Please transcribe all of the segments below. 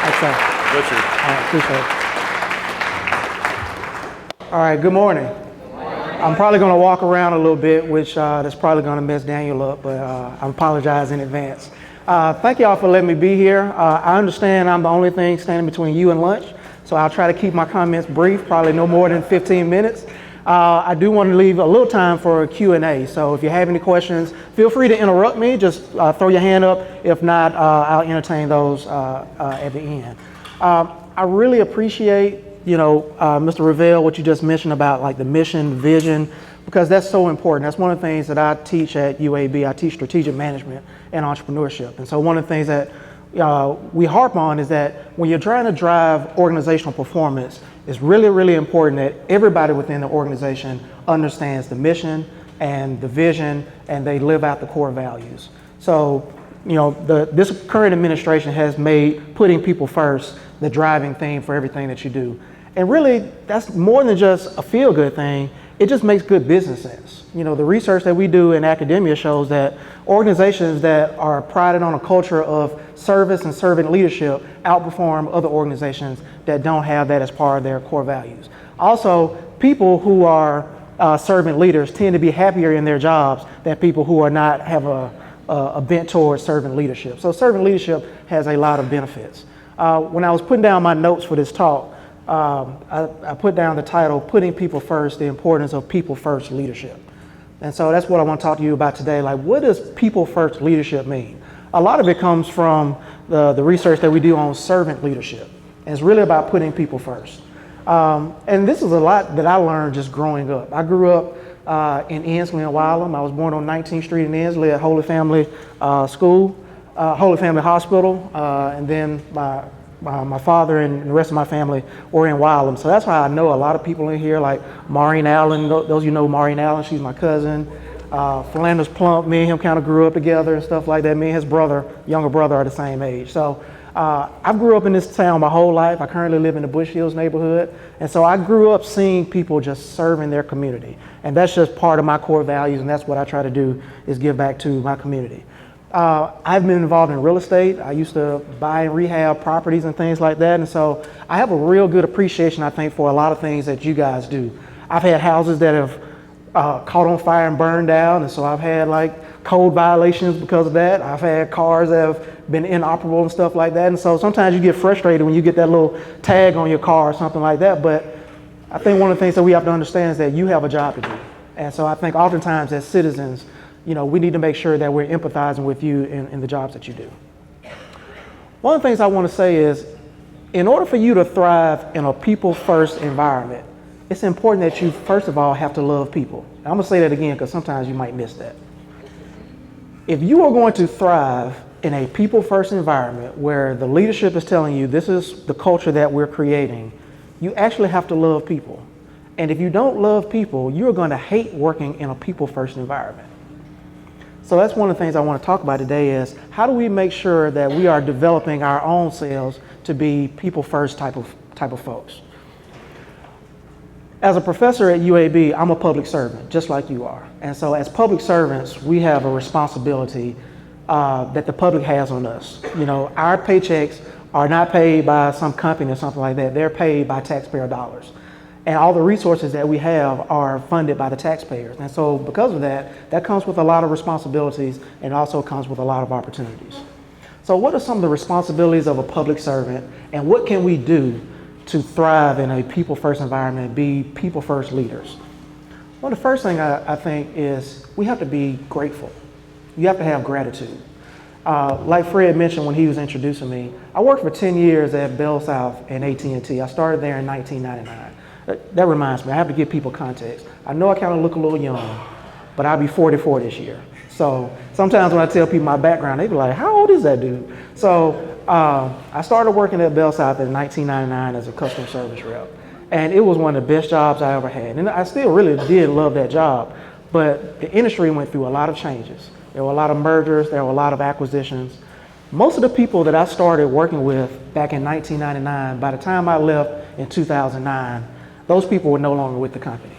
Thanks, sir. Richard. All right, appreciate it. All right, good morning. I'm probably going to walk around a little bit, which that's probably going to mess Daniel up, but I apologize in advance. Thank y'all for letting me be here. I understand I'm the only thing standing between you and lunch, so I'll try to keep my comments brief, probably no more than 15 minutes. I do want to leave a little time for a Q&A, so if you have any questions, feel free to interrupt me. Just throw your hand up. If not, I'll entertain those at the end. I really appreciate, Mr. Ravel, what you just mentioned about like the mission, vision, because that's so important. That's one of the things that I teach at UAB. I teach strategic management and entrepreneurship. And so one of the things that we harp on is that when you're trying to drive organizational performance, it's really, really important that everybody within the organization understands the mission and the vision, and they live out the core values. So, this current administration has made putting people first the driving theme for everything that you do. And really, that's more than just a feel-good thing. It just makes good business sense. The research that we do in academia shows that organizations that are prided on a culture of service and servant leadership outperform other organizations that don't have that as part of their core values. Also, people who are servant leaders tend to be happier in their jobs than people who are not have a bent towards servant leadership. So servant leadership has a lot of benefits. When I was putting down my notes for this talk, I put down the title, Putting People First, the Importance of People First Leadership. And so that's what I want to talk to you about today. Like, what does people first leadership mean? A lot of it comes from the research that we do on servant leadership. And it's really about putting people first. And this is a lot that I learned just growing up. I grew up in Ensley and Wylam. I was born on 19th Street in Ensley at Holy Family School, Holy Family Hospital, and then my father and the rest of my family were in Wylam. So that's why I know a lot of people in here, like Maureen Allen. Those of you know Maureen Allen, she's my cousin. Philanders Plump, me and him kind of grew up together and stuff like that. Me and his younger brother are the same age. So I grew up in this town my whole life. I currently live in the Bush Hills neighborhood. And so I grew up seeing people just serving their community. And that's just part of my core values, and that's what I try to do, is give back to my community. I've been involved in real estate. I used to buy and rehab properties and things like that. And so I have a real good appreciation, I think, for a lot of things that you guys do. I've had houses that have caught on fire and burned down. And so I've had like code violations because of that. I've had cars that have been inoperable and stuff like that. And so sometimes you get frustrated when you get that little tag on your car or something like that. But I think one of the things that we have to understand is that you have a job to do. And so I think oftentimes as citizens, we need to make sure that we're empathizing with you in the jobs that you do. One of the things I want to say is, in order for you to thrive in a people-first environment, it's important that you, first of all, have to love people. And I'm going to say that again because sometimes you might miss that. If you are going to thrive in a people-first environment where the leadership is telling you this is the culture that we're creating, you actually have to love people. And if you don't love people, you're going to hate working in a people-first environment. So that's one of the things I want to talk about today is how do we make sure that we are developing our own selves to be people first type of folks. As a professor at UAB, I'm a public servant, just like you are. And so as public servants, we have a responsibility that the public has on us. Our paychecks are not paid by some company or something like that. They're paid by taxpayer dollars. And all the resources that we have are funded by the taxpayers. And so because of that, that comes with a lot of responsibilities and also comes with a lot of opportunities. So what are some of the responsibilities of a public servant, and what can we do to thrive in a people-first environment and be people-first leaders? Well, the first thing I think is we have to be grateful. You have to have gratitude. Like Fred mentioned when he was introducing me, I worked for 10 years at Bell South and AT&T. I started there in 1999. That reminds me, I have to give people context. I know I kind of look a little young, but I'll be 44 this year. So sometimes when I tell people my background, they be like, how old is that dude? So I started working at Bell South in 1999 as a customer service rep. And it was one of the best jobs I ever had. And I still really did love that job. But the industry went through a lot of changes. There were a lot of mergers, there were a lot of acquisitions. Most of the people that I started working with back in 1999, by the time I left in 2009, those people were no longer with the company.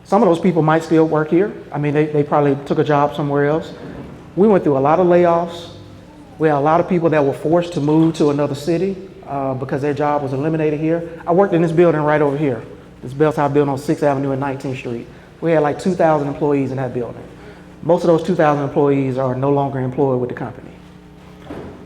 Some of those people might still work here. I mean, they probably took a job somewhere else. We went through a lot of layoffs. We had a lot of people that were forced to move to another city because their job was eliminated here. I worked in this building right over here, this Bell South building on 6th Avenue and 19th Street. We had like 2,000 employees in that building. Most of those 2,000 employees are no longer employed with the company.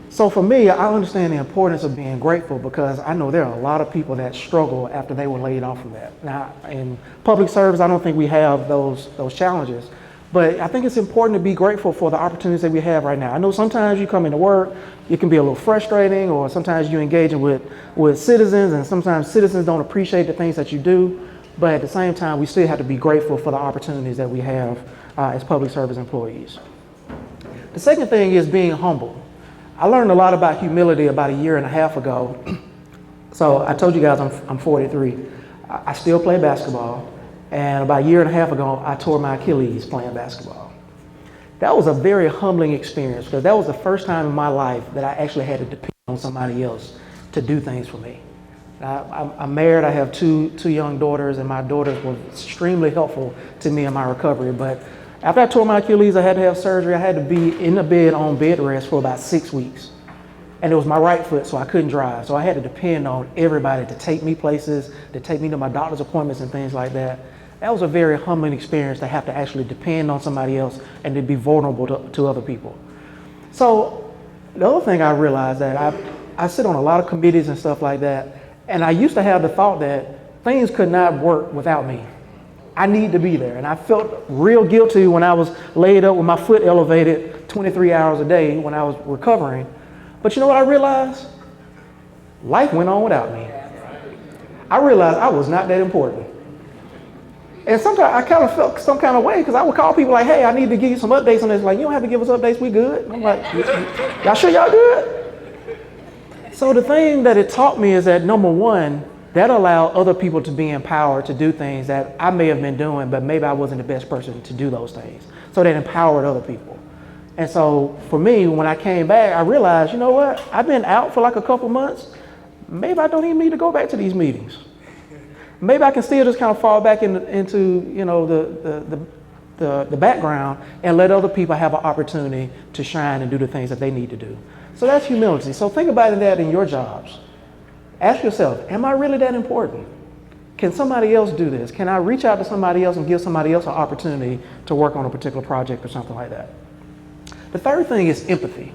So for me, I understand the importance of being grateful because I know there are a lot of people that struggle after they were laid off from that. Now, in public service, I don't think we have those challenges, but I think it's important to be grateful for the opportunities that we have right now. I know sometimes you come into work, it can be a little frustrating, or sometimes you're engaging with citizens, and sometimes citizens don't appreciate the things that you do, but at the same time, we still have to be grateful for the opportunities that we have as public service employees. The second thing is being humble. I learned a lot about humility about a year and a half ago. So I told you guys I'm 43. I still play basketball. And about a year and a half ago, I tore my Achilles playing basketball. That was a very humbling experience because that was the first time in my life that I actually had to depend on somebody else to do things for me. I'm married, I have two young daughters, and my daughters were extremely helpful to me in my recovery. But after I tore my Achilles, I had to have surgery. I had to be in the bed on bed rest for about 6 weeks. And it was my right foot, so I couldn't drive. So I had to depend on everybody to take me places, to take me to my doctor's appointments and things like that. That was a very humbling experience to have to actually depend on somebody else and to be vulnerable to other people. So the other thing I realized that I sit on a lot of committees and stuff like that, and I used to have the thought that things could not work without me. I need to be there. And I felt real guilty when I was laid up with my foot elevated 23 hours a day when I was recovering. But you know what I realized? Life went on without me. I realized I was not that important. And sometimes I kind of felt some kind of way because I would call people like, hey, I need to give you some updates on this. Like, you don't have to give us updates, we good. And I'm like, y'all sure y'all good? So the thing that it taught me is that number one, that allowed other people to be empowered to do things that I may have been doing, but maybe I wasn't the best person to do those things. So that empowered other people. And so for me, when I came back, I realized, you know what? I've been out for like a couple months. Maybe I don't even need to go back to these meetings. Maybe I can still just kind of fall back into you know, the background and let other people have an opportunity to shine and do the things that they need to do. So that's humility. So think about that in your jobs. Ask yourself, am I really that important? Can somebody else do this? Can I reach out to somebody else and give somebody else an opportunity to work on a particular project or something like that? The third thing is empathy.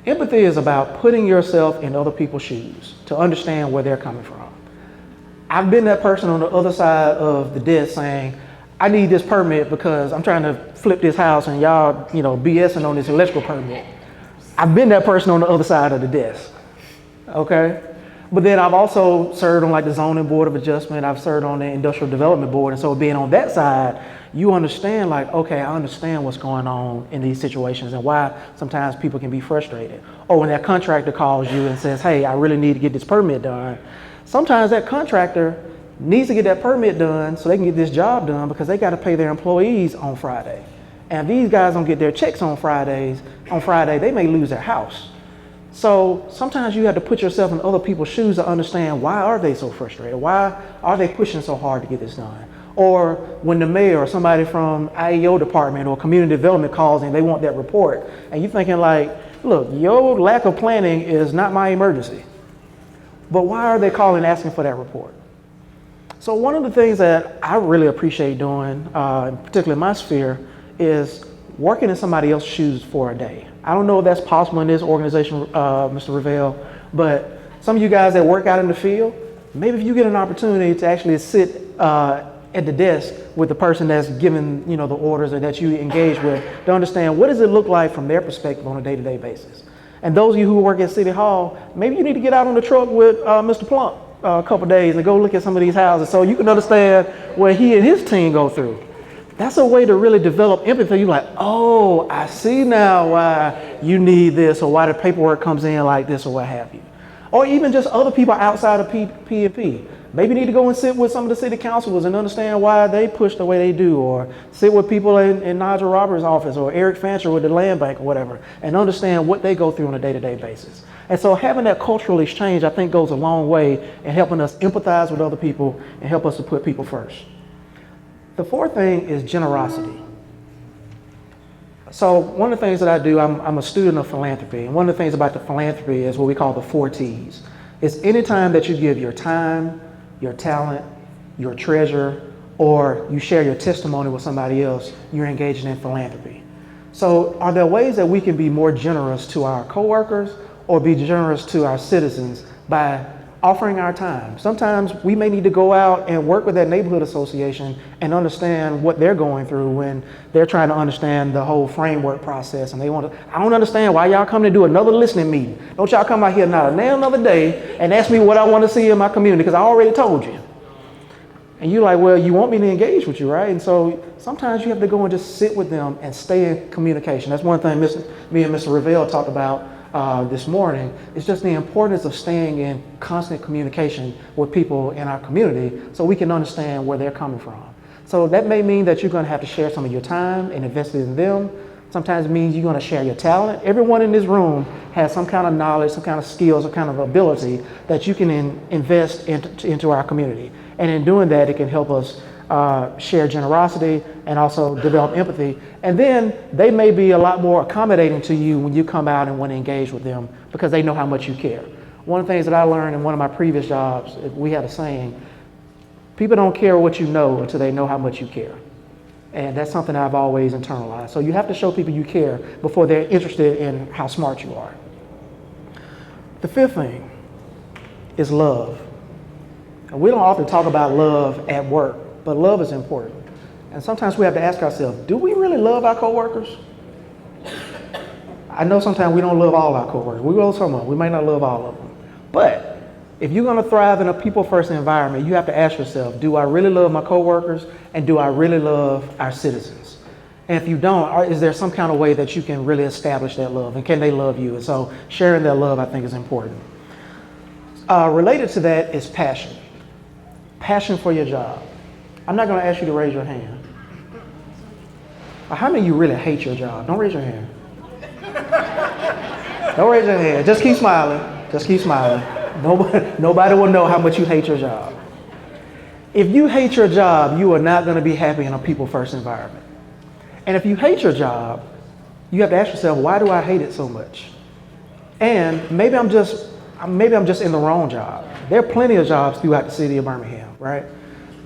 Empathy is about putting yourself in other people's shoes to understand where they're coming from. I've been that person on the other side of the desk saying, I need this permit because I'm trying to flip this house and y'all, you know, BSing on this electrical permit. I've been that person on the other side of the desk. Okay, but then I've also served on like the zoning board of adjustment. I've served on the industrial development board, and so being on that side, you understand like, okay, I understand what's going on in these situations and why sometimes people can be frustrated. Or when that contractor calls you and says, hey, I really need to get this permit done. Sometimes that contractor needs to get that permit done so they can get this job done because they got to pay their employees on Friday. And if these guys don't get their checks on Friday, they may lose their house. So sometimes you have to put yourself in other people's shoes to understand why are they so frustrated? Why are they pushing so hard to get this done? Or when the mayor or somebody from IEO department or community development calls and they want that report, and you're thinking like, look, your lack of planning is not my emergency. But why are they calling asking for that report? So one of the things that I really appreciate doing, particularly in my sphere, is working in somebody else's shoes for a day. I don't know if that's possible in this organization, Mr. Ravel, but some of you guys that work out in the field, maybe if you get an opportunity to actually sit at the desk with the person that's giving, you know, the orders or that you engage with, to understand what does it look like from their perspective on a day-to-day basis. And those of you who work at City Hall, maybe you need to get out on the truck with Mr. Plump a couple days and go look at some of these houses so you can understand what he and his team go through. That's a way to really develop empathy. You're like, oh, I see now why you need this or why the paperwork comes in like this or what have you. Or even just other people outside of P&P. Maybe you need to go and sit with some of the city councilors and understand why they push the way they do, or sit with people in Nigel Roberts' office or Eric Fancher with the land bank or whatever, and understand what they go through on a day-to-day basis. And so having that cultural exchange, I think, goes a long way in helping us empathize with other people and help us to put people first. The fourth thing is generosity. So one of the things that I do, I'm a student of philanthropy. And one of the things about the philanthropy is what we call the 4 T's. It's any time that you give your time, your talent, your treasure, or you share your testimony with somebody else, you're engaging in philanthropy. So are there ways that we can be more generous to our coworkers or be generous to our citizens by offering our time? Sometimes we may need to go out and work with that neighborhood association and understand what they're going through when they're trying to understand the whole framework process. And I don't understand why y'all come to do another listening meeting. Don't y'all come out here not another day and ask me what I want to see in my community, because I already told you. And you're like, well, you want me to engage with you, right? And so sometimes you have to go and just sit with them and stay in communication. That's one thing me and Mr. Ravel talked about this morning. It's just the importance of staying in constant communication with people in our community so we can understand where they're coming from. So that may mean that you're going to have to share some of your time and invest it in them. Sometimes it means you're going to share your talent. Everyone in this room has some kind of knowledge, some kind of skills, some kind of ability that you can invest into our community. And in doing that, it can help us share generosity and also develop empathy. And then they may be a lot more accommodating to you when you come out and want to engage with them because they know how much you care. One of the things that I learned in one of my previous jobs, we had a saying, people don't care what you know until they know how much you care. And that's something I've always internalized. So you have to show people you care before they're interested in how smart you are. The 5th thing is love. And we don't often talk about love at work, but love is important. And sometimes we have to ask ourselves, do we really love our coworkers? I know sometimes we don't love all our coworkers. We love some of them. We may not love all of them. But if you're going to thrive in a people-first environment, you have to ask yourself, do I really love my coworkers, and do I really love our citizens? And if you don't, is there some kind of way that you can really establish that love, and can they love you? And so sharing that love, I think, is important. Related to that is passion. Passion for your job. I'm not going to ask you to raise your hand. How many of you really hate your job? Don't raise your hand. Don't raise your hand. Just keep smiling. Just keep smiling. Nobody will know how much you hate your job. If you hate your job, you are not going to be happy in a people-first environment. And if you hate your job, you have to ask yourself, why do I hate it so much? And maybe I'm just in the wrong job. There are plenty of jobs throughout the city of Birmingham, right?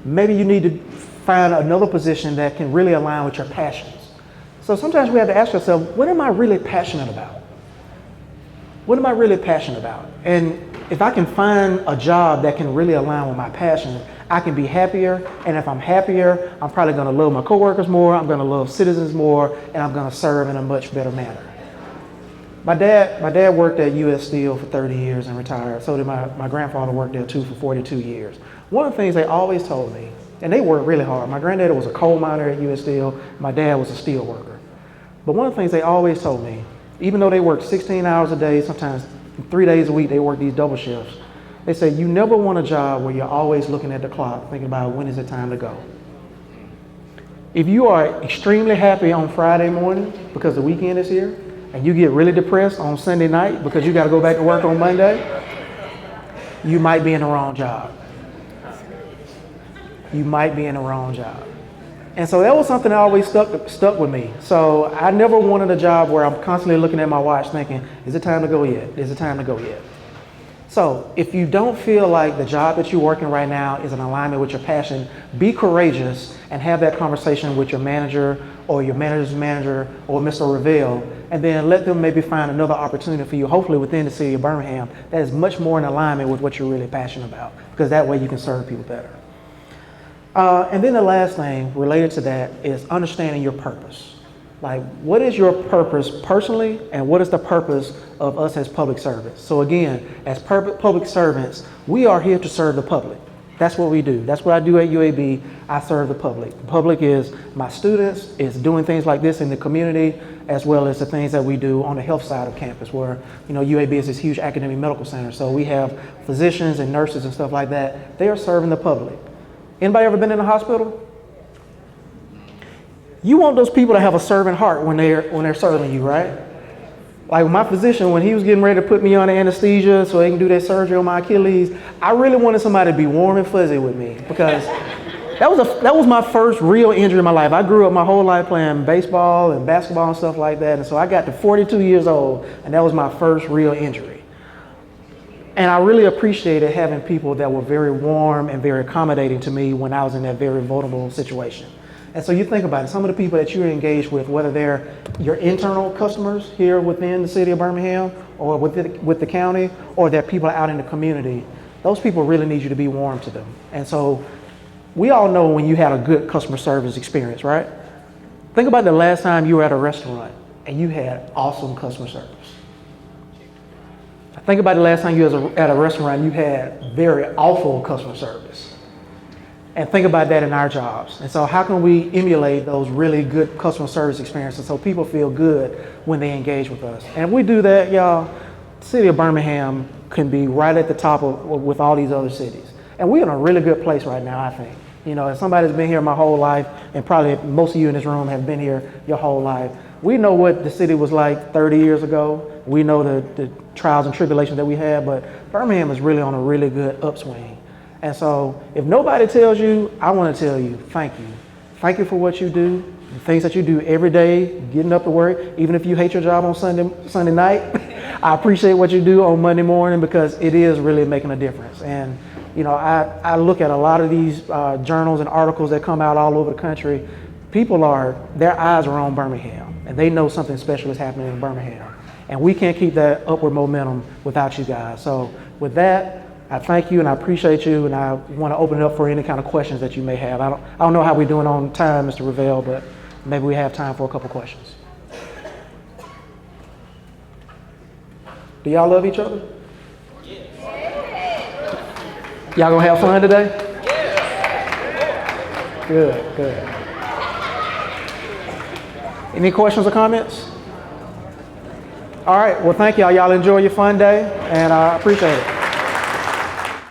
Maybe you need to find another position that can really align with your passions. So sometimes we have to ask ourselves, what am I really passionate about? What am I really passionate about? And if I can find a job that can really align with my passion, I can be happier. And if I'm happier, I'm probably going to love my coworkers more, I'm going to love citizens more, and I'm going to serve in a much better manner. My dad worked at U.S. Steel for 30 years and retired. So did my grandfather worked there too for 42 years. One of the things they always told me, and they worked really hard. My granddad was a coal miner at U.S. Steel. My dad was a steel worker. But one of the things they always told me, even though they worked 16 hours a day, sometimes 3 days a week, they worked these double shifts. They say, you never want a job where you're always looking at the clock, thinking about when is it time to go. If you are extremely happy on Friday morning because the weekend is here, and you get really depressed on Sunday night because you got to go back to work on Monday, you might be in the wrong job. You might be in the wrong job. And so that was something that always stuck with me. So I never wanted a job where I'm constantly looking at my watch thinking, is it time to go yet? Is it time to go yet? So if you don't feel like the job that you're working right now is in alignment with your passion, be courageous and have that conversation with your manager or your manager's manager or Mr. Ravel, and then let them maybe find another opportunity for you, hopefully within the city of Birmingham, that is much more in alignment with what you're really passionate about, because that way you can serve people better. And then the last thing related to that is understanding your purpose. Like, what is your purpose personally, and what is the purpose of us as public servants? So again, as public servants, we are here to serve the public. That's what we do. That's what I do at UAB. I serve the public. The public is my students, is doing things like this in the community, as well as the things that we do on the health side of campus, where, you know, UAB is this huge academic medical center. So we have physicians and nurses and stuff like that. They are serving the public. Anybody ever been in a hospital? You want those people to have a servant heart when they're serving you, right? Like my physician, when he was getting ready to put me on anesthesia so they can do that surgery on my Achilles, I really wanted somebody to be warm and fuzzy with me, because That was my first real injury in my life. I grew up my whole life playing baseball and basketball and stuff like that. And so I got to 42 years old, and that was my first real injury. And I really appreciated having people that were very warm and very accommodating to me when I was in that very vulnerable situation. And so you think about it, some of the people that you're engaged with, whether they're your internal customers here within the city of Birmingham or with the county, or they're people out in the community, those people really need you to be warm to them. And so we all know when you had a good customer service experience, right? Think about the last time you were at a restaurant and you had awesome customer service. Think about the last time you were at a restaurant and you had very awful customer service. And think about that in our jobs. And so how can we emulate those really good customer service experiences so people feel good when they engage with us? And if we do that, y'all, the city of Birmingham can be right at the top with all these other cities. And we're in a really good place right now, I think. You know, as somebody that's been here my whole life, and probably most of you in this room have been here your whole life, we know what the city was like 30 years ago. We know the trials and tribulations that we had, but Birmingham is really on a really good upswing. And so if nobody tells you, I want to tell you, thank you. Thank you for what you do, the things that you do every day, getting up to work, even if you hate your job on Sunday night. I appreciate what you do on Monday morning because it is really making a difference. And you know, I look at a lot of these journals and articles that come out all over the country. Their eyes are on Birmingham, and they know something special is happening in Birmingham. And we can't keep that upward momentum without you guys. So with that, I thank you and I appreciate you, and I want to open it up for any kind of questions that you may have. I don't know how we're doing on time, Mr. Ravel, but maybe we have time for a couple questions. Do y'all love each other? Y'all gonna have fun today? Good. Any questions or comments? All right, well, thank y'all. Y'all enjoy your fun day, and I appreciate it.